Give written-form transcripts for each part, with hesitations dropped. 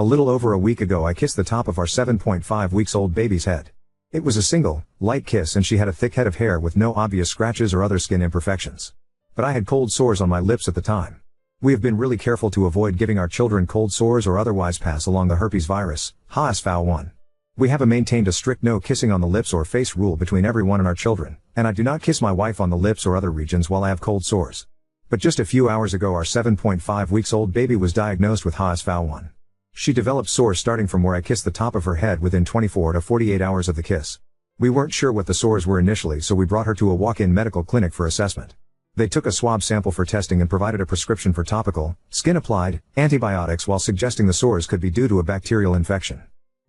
A little over a week ago I kissed the top of our 7.5 weeks old baby's head. It was a single, light kiss and she had a thick head of hair with no obvious scratches or other skin imperfections. But I had cold sores on my lips at the time. We have been really careful to avoid giving our children cold sores or otherwise pass along the herpes virus, HSV-1. We have maintained a strict no kissing on the lips or face rule between everyone and our children, and I do not kiss my wife on the lips or other regions while I have cold sores. But just a few hours ago our 7.5 weeks old baby was diagnosed with HSV-1. She developed sores starting from where I kissed the top of her head within 24 to 48 hours of the kiss. We weren't sure what the sores were initially, so we brought her to a walk-in medical clinic for assessment. They took a swab sample for testing and provided a prescription for topical, skin-applied, antibiotics while suggesting the sores could be due to a bacterial infection.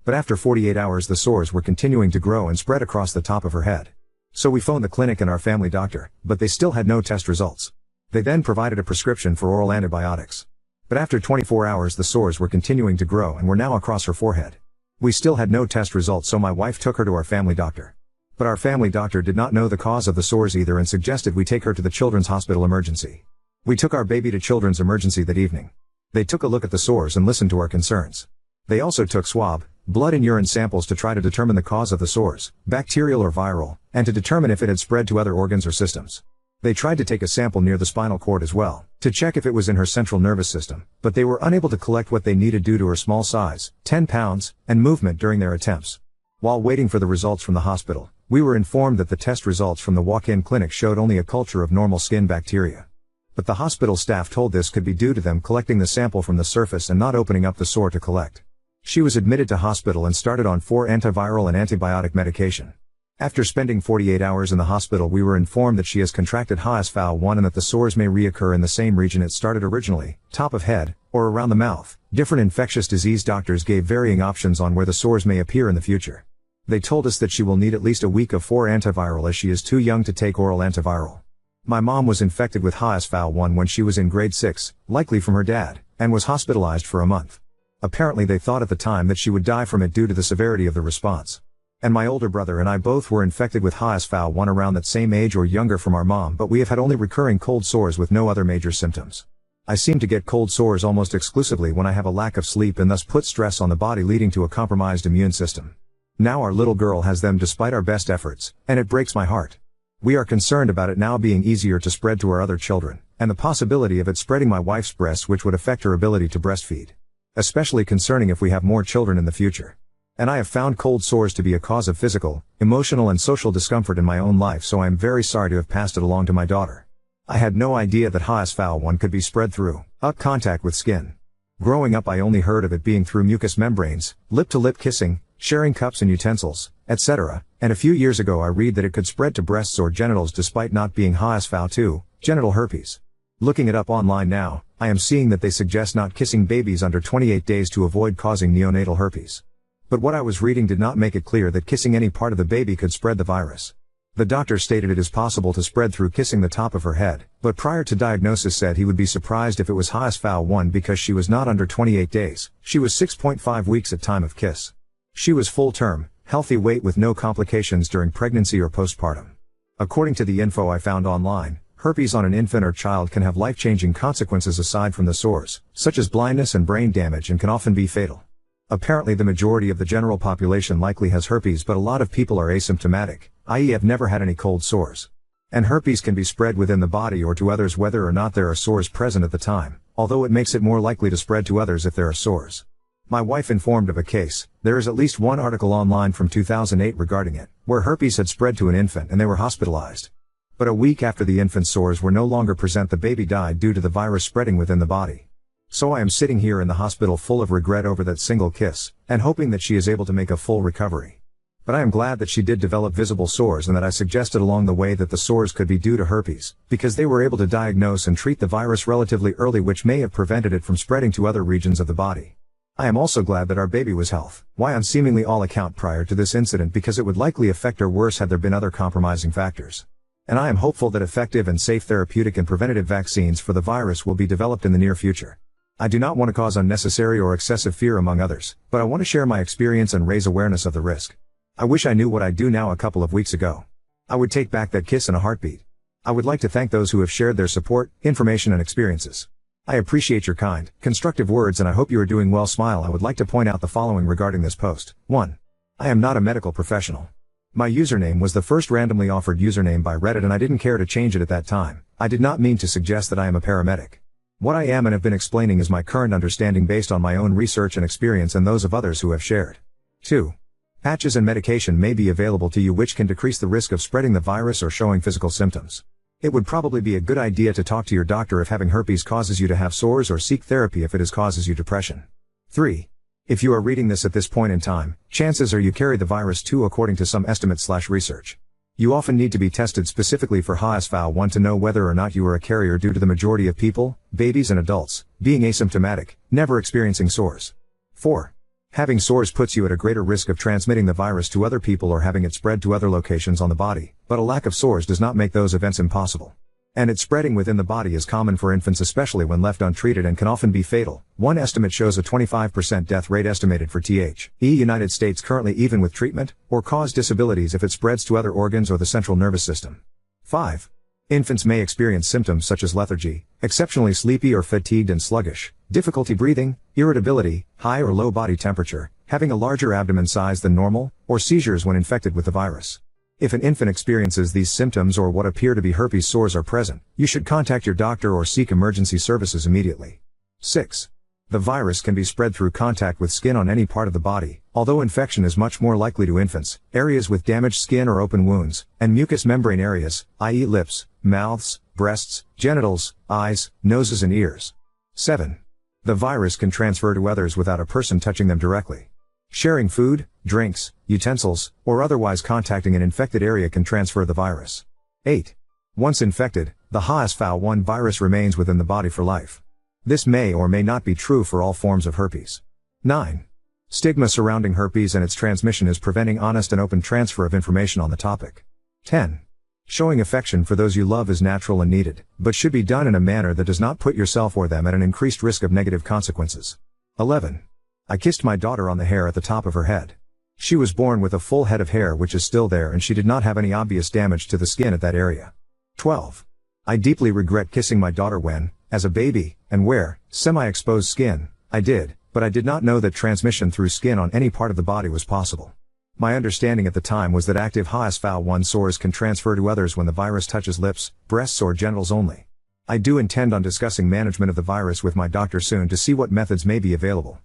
But after 48 hours the sores were continuing to grow and spread across the top of her head. So we phoned the clinic and our family doctor, but they still had no test results. They then provided a prescription for oral antibiotics. But after 24 hours the sores were continuing to grow and were now across her forehead. We still had no test results, so my wife took her to our family doctor. But our family doctor did not know the cause of the sores either and suggested we take her to the Children's Hospital Emergency. We took our baby to Children's Emergency that evening. They took a look at the sores and listened to our concerns. They also took swab, blood and urine samples to try to determine the cause of the sores, bacterial or viral, and to determine if it had spread to other organs or systems. They tried to take a sample near the spinal cord as well, to check if it was in her central nervous system, but they were unable to collect what they needed due to her small size, 10 pounds, and movement during their attempts. While waiting for the results from the hospital, we were informed that the test results from the walk-in clinic showed only a culture of normal skin bacteria. But the hospital staff told this could be due to them collecting the sample from the surface and not opening up the sore to collect. She was admitted to hospital and started on 4 antiviral and antibiotic medication. After spending 48 hours in the hospital we were informed that she has contracted HSV-1 and that the sores may reoccur in the same region it started originally, top of head, or around the mouth. Different infectious disease doctors gave varying options on where the sores may appear in the future. They told us that she will need at least a week of 4 antiviral as she is too young to take oral antiviral. My mom was infected with HSV-1 when she was in grade 6, likely from her dad, and was hospitalized for a month. Apparently they thought at the time that she would die from it due to the severity of the response. And my older brother and I both were infected with HSV-1 around that same age or younger from our mom, but we have had only recurring cold sores with no other major symptoms. I seem to get cold sores almost exclusively when I have a lack of sleep and thus put stress on the body, leading to a compromised immune system. Now our little girl has them despite our best efforts, and it breaks my heart. We are concerned about it now being easier to spread to our other children, and the possibility of it spreading my wife's breasts, which would affect her ability to breastfeed. Especially concerning if we have more children in the future. And I have found cold sores to be a cause of physical, emotional and social discomfort in my own life, so I am very sorry to have passed it along to my daughter. I had no idea that HSV-1 could be spread through contact with skin. Growing up I only heard of it being through mucous membranes, lip-to-lip kissing, sharing cups and utensils, etc., and a few years ago I read that it could spread to breasts or genitals despite not being HSV-2, genital herpes. Looking it up online now, I am seeing that they suggest not kissing babies under 28 days to avoid causing neonatal herpes. But what I was reading did not make it clear that kissing any part of the baby could spread the virus. The doctor stated it is possible to spread through kissing the top of her head, but prior to diagnosis said he would be surprised if it was HSV-1 because she was not under 28 days, she was 6.5 weeks at time of kiss. She was full term, healthy weight with no complications during pregnancy or postpartum. According to the info I found online, herpes on an infant or child can have life-changing consequences aside from the sores, such as blindness and brain damage, and can often be fatal. Apparently the majority of the general population likely has herpes, but a lot of people are asymptomatic, i.e. have never had any cold sores. And herpes can be spread within the body or to others whether or not there are sores present at the time, although it makes it more likely to spread to others if there are sores. My wife informed of a case. There is at least one article online from 2008 regarding it, where herpes had spread to an infant and they were hospitalized. But a week after the infant's sores were no longer present, the baby died due to the virus spreading within the body. So I am sitting here in the hospital full of regret over that single kiss, and hoping that she is able to make a full recovery. But I am glad that she did develop visible sores and that I suggested along the way that the sores could be due to herpes, because they were able to diagnose and treat the virus relatively early, which may have prevented it from spreading to other regions of the body. I am also glad that our baby was healthy on seemingly all account prior to this incident, because it would likely affect her worse had there been other compromising factors. And I am hopeful that effective and safe therapeutic and preventative vaccines for the virus will be developed in the near future. I do not want to cause unnecessary or excessive fear among others, but I want to share my experience and raise awareness of the risk. I wish I knew what I do now a couple of weeks ago. I would take back that kiss in a heartbeat. I would like to thank those who have shared their support, information and experiences. I appreciate your kind, constructive words and I hope you are doing well. Smile. I would like to point out the following regarding this post. 1. I am not a medical professional. My username was the first randomly offered username by Reddit and I didn't care to change it at that time. I did not mean to suggest that I am a paramedic. What I am and have been explaining is my current understanding based on my own research and experience and those of others who have shared. 2. Patches and medication may be available to you which can decrease the risk of spreading the virus or showing physical symptoms. It would probably be a good idea to talk to your doctor if having herpes causes you to have sores or seek therapy if it causes you depression. 3. If you are reading this at this point in time, chances are you carry the virus too according to some estimates/research. You often need to be tested specifically for HSV-1 to know whether or not you are a carrier due to the majority of people, babies and adults, being asymptomatic, never experiencing sores. 4. Having sores puts you at a greater risk of transmitting the virus to other people or having it spread to other locations on the body, but a lack of sores does not make those events impossible. And its spreading within the body is common for infants especially when left untreated and can often be fatal. One estimate shows a 25% death rate estimated for TH. United States currently even with treatment, or cause disabilities if it spreads to other organs or the central nervous system. 5. Infants may experience symptoms such as lethargy, exceptionally sleepy or fatigued and sluggish, difficulty breathing, irritability, high or low body temperature, having a larger abdomen size than normal, or seizures when infected with the virus. If an infant experiences these symptoms or what appear to be herpes sores are present, you should contact your doctor or seek emergency services immediately. 6. The virus can be spread through contact with skin on any part of the body, although infection is much more likely to infants, areas with damaged skin or open wounds, and mucous membrane areas, i.e. lips, mouths, breasts, genitals, eyes, noses and ears. 7. The virus can transfer to others without a person touching them directly. Sharing food, drinks, utensils, or otherwise contacting an infected area can transfer the virus. 8. Once infected, the HSV-1 virus remains within the body for life. This may or may not be true for all forms of herpes. 9. Stigma surrounding herpes and its transmission is preventing honest and open transfer of information on the topic. 10. Showing affection for those you love is natural and needed, but should be done in a manner that does not put yourself or them at an increased risk of negative consequences. 11. I kissed my daughter on the hair at the top of her head. She was born with a full head of hair which is still there and she did not have any obvious damage to the skin at that area. 12. I deeply regret kissing my daughter when, as a baby, and where, semi-exposed skin, I did, but I did not know that transmission through skin on any part of the body was possible. My understanding at the time was that active HSV-1 sores can transfer to others when the virus touches lips, breasts or genitals only. I do intend on discussing management of the virus with my doctor soon to see what methods may be available,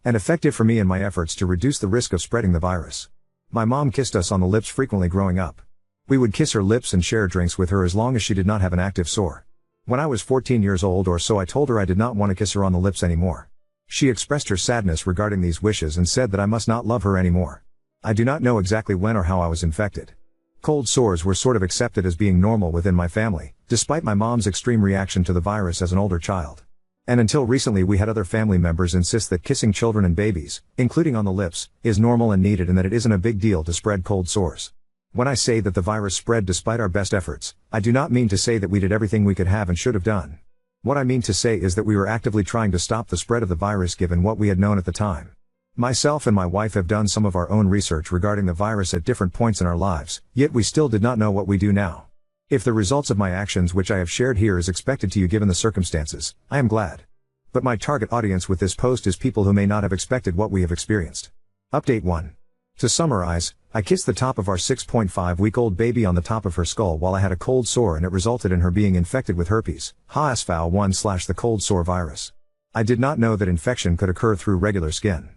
and effective for me in my efforts to reduce the risk of spreading the virus. My mom kissed us on the lips frequently growing up. We would kiss her lips and share drinks with her as long as she did not have an active sore. When I was 14 years old or so I told her I did not want to kiss her on the lips anymore. She expressed her sadness regarding these wishes and said that I must not love her anymore. I do not know exactly when or how I was infected. Cold sores were sort of accepted as being normal within my family, despite my mom's extreme reaction to the virus as an older child. And until recently we had other family members insist that kissing children and babies, including on the lips, is normal and needed and that it isn't a big deal to spread cold sores. When I say that the virus spread despite our best efforts, I do not mean to say that we did everything we could have and should have done. What I mean to say is that we were actively trying to stop the spread of the virus given what we had known at the time. Myself and my wife have done some of our own research regarding the virus at different points in our lives, yet we still did not know what we do now. If the results of my actions which I have shared here is expected to you given the circumstances, I am glad. But my target audience with this post is people who may not have expected what we have experienced. Update 1. To summarize, I kissed the top of our 6.5-week-old baby on the top of her skull while I had a cold sore and it resulted in her being infected with herpes, HSV-1/ the cold sore virus. I did not know that infection could occur through regular skin.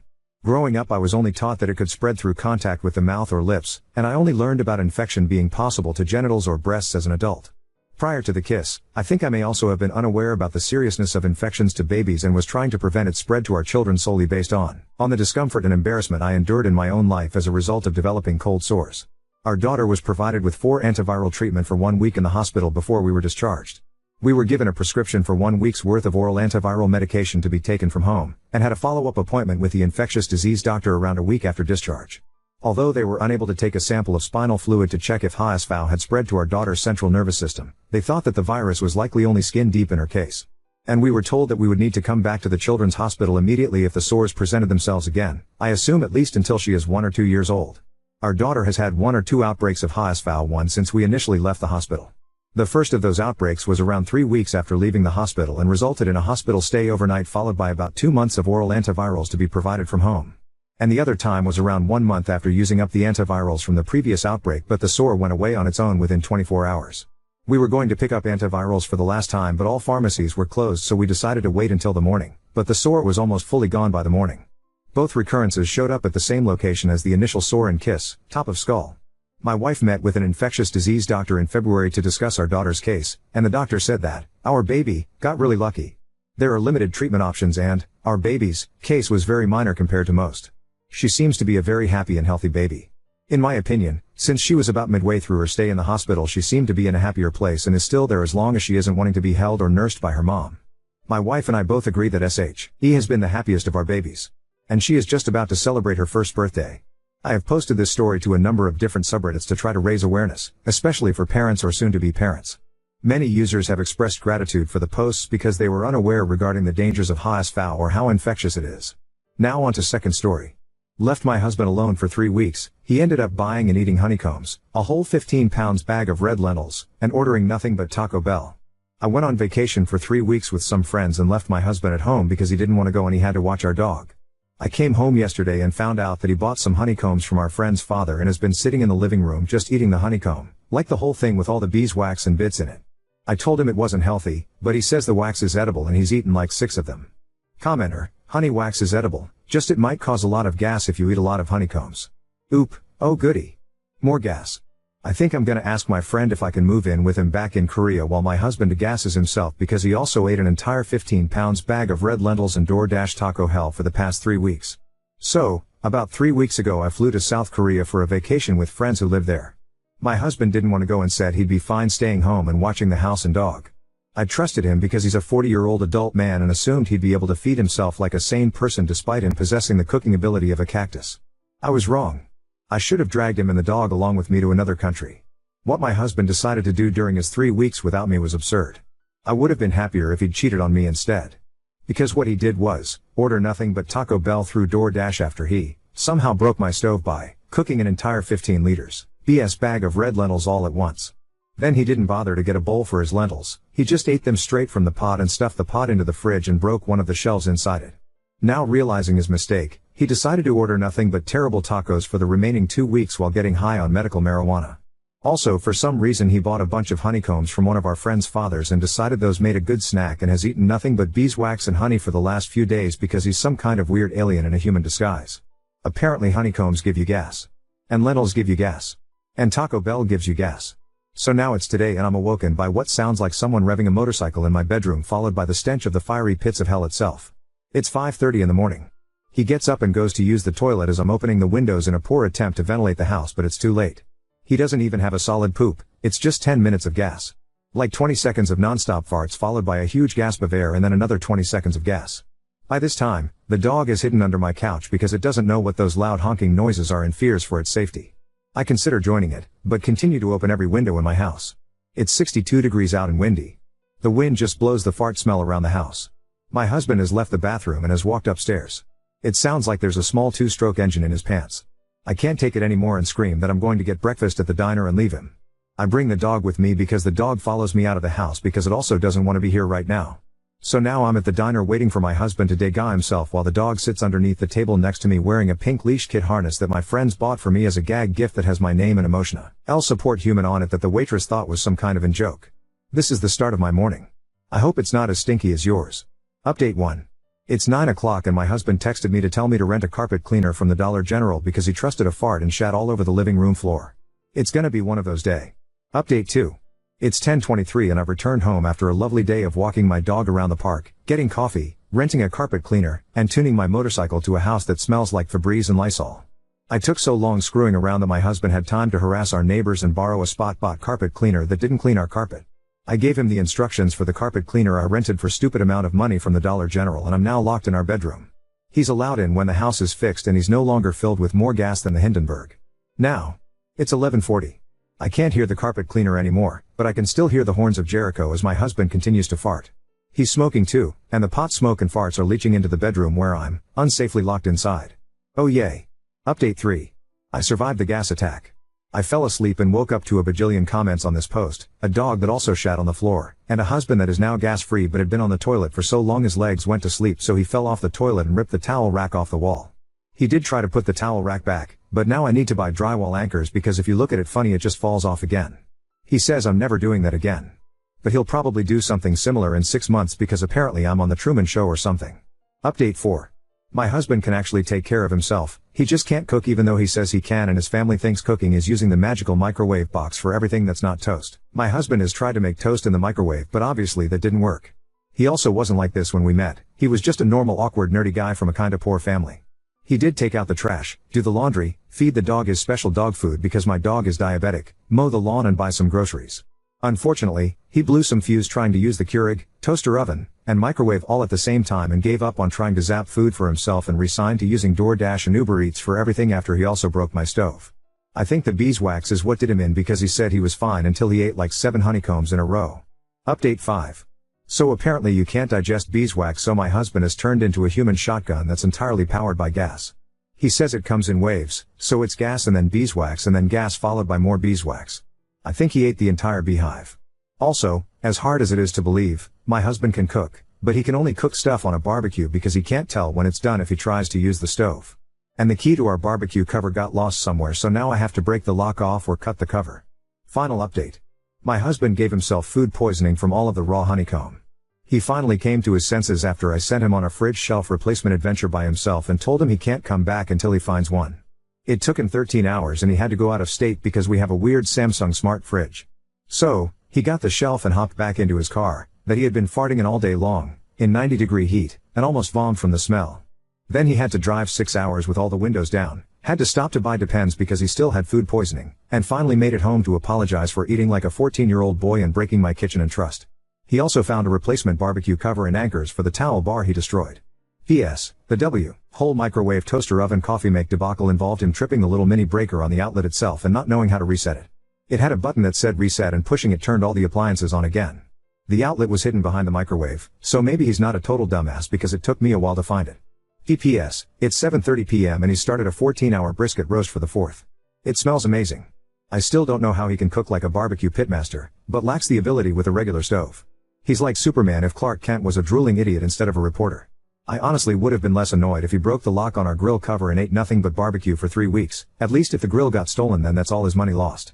Growing up I was only taught that it could spread through contact with the mouth or lips, and I only learned about infection being possible to genitals or breasts as an adult. Prior to the kiss, I think I may also have been unaware about the seriousness of infections to babies and was trying to prevent its spread to our children solely based on the discomfort and embarrassment I endured in my own life as a result of developing cold sores. Our daughter was provided with 4 antiviral treatment for 1 week in the hospital before we were discharged. We were given a prescription for 1 week's worth of oral antiviral medication to be taken from home, and had a follow-up appointment with the infectious disease doctor around a week after discharge. Although they were unable to take a sample of spinal fluid to check if HSV had spread to our daughter's central nervous system, they thought that the virus was likely only skin deep in her case. And we were told that we would need to come back to the children's hospital immediately if the sores presented themselves again, I assume at least until she is 1 or 2 years old. Our daughter has had 1 or 2 outbreaks of HSV-1 since we initially left the hospital. The first of those outbreaks was around 3 weeks after leaving the hospital and resulted in a hospital stay overnight followed by about 2 months of oral antivirals to be provided from home. And the other time was around 1 month after using up the antivirals from the previous outbreak, but the sore went away on its own within 24 hours. We were going to pick up antivirals for the last time, but all pharmacies were closed, so we decided to wait until the morning, but the sore was almost fully gone by the morning. Both recurrences showed up at the same location as the initial sore and kiss, top of skull. My wife met with an infectious disease doctor in February to discuss our daughter's case, and the doctor said that our baby got really lucky. There are limited treatment options and our baby's case was very minor compared to most. She seems to be a very happy and healthy baby. In my opinion, since she was about midway through her stay in the hospital, she seemed to be in a happier place and is still there as long as she isn't wanting to be held or nursed by her mom. My wife and I both agree that SHE has been the happiest of our babies. And she is just about to celebrate her first birthday. I have posted this story to a number of different subreddits to try to raise awareness, especially for parents or soon-to-be parents. Many users have expressed gratitude for the posts because they were unaware regarding the dangers of HSV or how infectious it is. Now on to second story. Left my husband alone for 3 weeks, he ended up buying and eating honeycombs, a whole 15-pound bag of red lentils, and ordering nothing but Taco Bell. I went on vacation for 3 weeks with some friends and left my husband at home because he didn't want to go and he had to watch our dog. I came home yesterday and found out that he bought some honeycombs from our friend's father and has been sitting in the living room just eating the honeycomb, like the whole thing with all the beeswax and bits in it. I told him it wasn't healthy, but he says the wax is edible and he's eaten like 6 of them. Commenter, honey wax is edible, just it might cause a lot of gas if you eat a lot of honeycombs. Oop, oh goody. More gas. I think I'm gonna ask my friend if I can move in with him back in Korea while my husband gasses himself because he also ate an entire 15-pound bag of red lentils and DoorDash taco hell for the past 3 weeks. So, about 3 weeks ago I flew to South Korea for a vacation with friends who live there. My husband didn't want to go and said he'd be fine staying home and watching the house and dog. I trusted him because he's a 40-year-old adult man and assumed he'd be able to feed himself like a sane person despite him possessing the cooking ability of a cactus. I was wrong. I should have dragged him and the dog along with me to another country. What my husband decided to do during his 3 weeks without me was absurd. I would have been happier if he'd cheated on me instead. Because what he did was order nothing but Taco Bell through DoorDash after he somehow broke my stove by cooking an entire 15 liters BS bag of red lentils all at once. Then he didn't bother to get a bowl for his lentils, he just ate them straight from the pot and stuffed the pot into the fridge and broke one of the shelves inside it. Now realizing his mistake, he decided to order nothing but terrible tacos for the remaining 2 weeks while getting high on medical marijuana. Also for some reason he bought a bunch of honeycombs from one of our friend's fathers and decided those made a good snack and has eaten nothing but beeswax and honey for the last few days because he's some kind of weird alien in a human disguise. Apparently honeycombs give you gas. And lentils give you gas. And Taco Bell gives you gas. So now it's today and I'm awoken by what sounds like someone revving a motorcycle in my bedroom followed by the stench of the fiery pits of hell itself. It's 5:30 in the morning. He gets up and goes to use the toilet as I'm opening the windows in a poor attempt to ventilate the house, but it's too late. He doesn't even have a solid poop, it's just 10 minutes of gas. Like 20 seconds of non-stop farts followed by a huge gasp of air and then another 20 seconds of gas. By this time, the dog is hidden under my couch because it doesn't know what those loud honking noises are and fears for its safety. I consider joining it, but continue to open every window in my house. It's 62 degrees out and windy. The wind just blows the fart smell around the house. My husband has left the bathroom and has walked upstairs. It sounds like there's a small 2-stroke engine in his pants. I can't take it anymore and scream that I'm going to get breakfast at the diner and leave him. I bring the dog with me because the dog follows me out of the house because it also doesn't want to be here right now. So now I'm at the diner waiting for my husband to dega himself while the dog sits underneath the table next to me wearing a pink leash kit harness that my friends bought for me as a gag gift that has my name and emotion L support human on it that the waitress thought was some kind of in joke. This is the start of my morning. I hope it's not as stinky as yours. Update 1. It's 9 o'clock and my husband texted me to tell me to rent a carpet cleaner from the Dollar General because he trusted a fart and shat all over the living room floor. It's gonna be one of those days. Update 2. It's 10:23 and I've returned home after a lovely day of walking my dog around the park, getting coffee, renting a carpet cleaner, and tuning my motorcycle to a house that smells like Febreze and Lysol. I took so long screwing around that my husband had time to harass our neighbors and borrow a spot-bought carpet cleaner that didn't clean our carpet. I gave him the instructions for the carpet cleaner I rented for stupid amount of money from the Dollar General and I'm now locked in our bedroom. He's allowed in when the house is fixed and he's no longer filled with more gas than the Hindenburg. Now. It's 11:40. I can't hear the carpet cleaner anymore, but I can still hear the horns of Jericho as my husband continues to fart. He's smoking too, and the pot smoke and farts are leaching into the bedroom where I'm unsafely locked inside. Oh yay. Update 3. I survived the gas attack. I fell asleep and woke up to a bajillion comments on this post, a dog that also shat on the floor, and a husband that is now gas-free but had been on the toilet for so long his legs went to sleep so he fell off the toilet and ripped the towel rack off the wall. He did try to put the towel rack back, but now I need to buy drywall anchors because if you look at it funny it just falls off again. He says I'm never doing that again. But he'll probably do something similar in 6 months because apparently I'm on the Truman Show or something. Update 4. My husband can actually take care of himself, he just can't cook even though he says he can and his family thinks cooking is using the magical microwave box for everything that's not toast. My husband has tried to make toast in the microwave but obviously that didn't work. He also wasn't like this when we met, he was just a normal awkward nerdy guy from a kinda poor family. He did take out the trash, do the laundry, feed the dog his special dog food because my dog is diabetic, mow the lawn and buy some groceries. Unfortunately, he blew some fuse trying to use the Keurig, toaster oven, and microwave all at the same time and gave up on trying to zap food for himself and resigned to using DoorDash and Uber Eats for everything after he also broke my stove. I think the beeswax is what did him in because he said he was fine until he ate like 7 honeycombs in a row. Update 5. So apparently you can't digest beeswax so my husband has turned into a human shotgun that's entirely powered by gas. He says it comes in waves, so it's gas and then beeswax and then gas followed by more beeswax. I think he ate the entire beehive. Also, as hard as it is to believe, my husband can cook, but he can only cook stuff on a barbecue because he can't tell when it's done if he tries to use the stove. And the key to our barbecue cover got lost somewhere so now I have to break the lock off or cut the cover. Final update. My husband gave himself food poisoning from all of the raw honeycomb. He finally came to his senses after I sent him on a fridge shelf replacement adventure by himself and told him he can't come back until he finds one. It took him 13 hours and he had to go out of state because we have a weird Samsung smart fridge. So, he got the shelf and hopped back into his car, that he had been farting in all day long, in 90-degree heat, and almost vomited from the smell. Then he had to drive 6 hours with all the windows down, had to stop to buy Depends because he still had food poisoning, and finally made it home to apologize for eating like a 14-year-old boy and breaking my kitchen and trust. He also found a replacement barbecue cover and anchors for the towel bar he destroyed. P.S. The whole microwave toaster oven coffee make debacle involved him tripping the little mini breaker on the outlet itself and not knowing how to reset it. It had a button that said reset and pushing it turned all the appliances on again. The outlet was hidden behind the microwave, so maybe he's not a total dumbass because it took me a while to find it. P.S. It's 7:30 p.m. and he started a 14-hour brisket roast for the 4th. It smells amazing. I still don't know how he can cook like a barbecue pitmaster, but lacks the ability with a regular stove. He's like Superman if Clark Kent was a drooling idiot instead of a reporter. I honestly would have been less annoyed if he broke the lock on our grill cover and ate nothing but barbecue for 3 weeks, at least if the grill got stolen then that's all his money lost.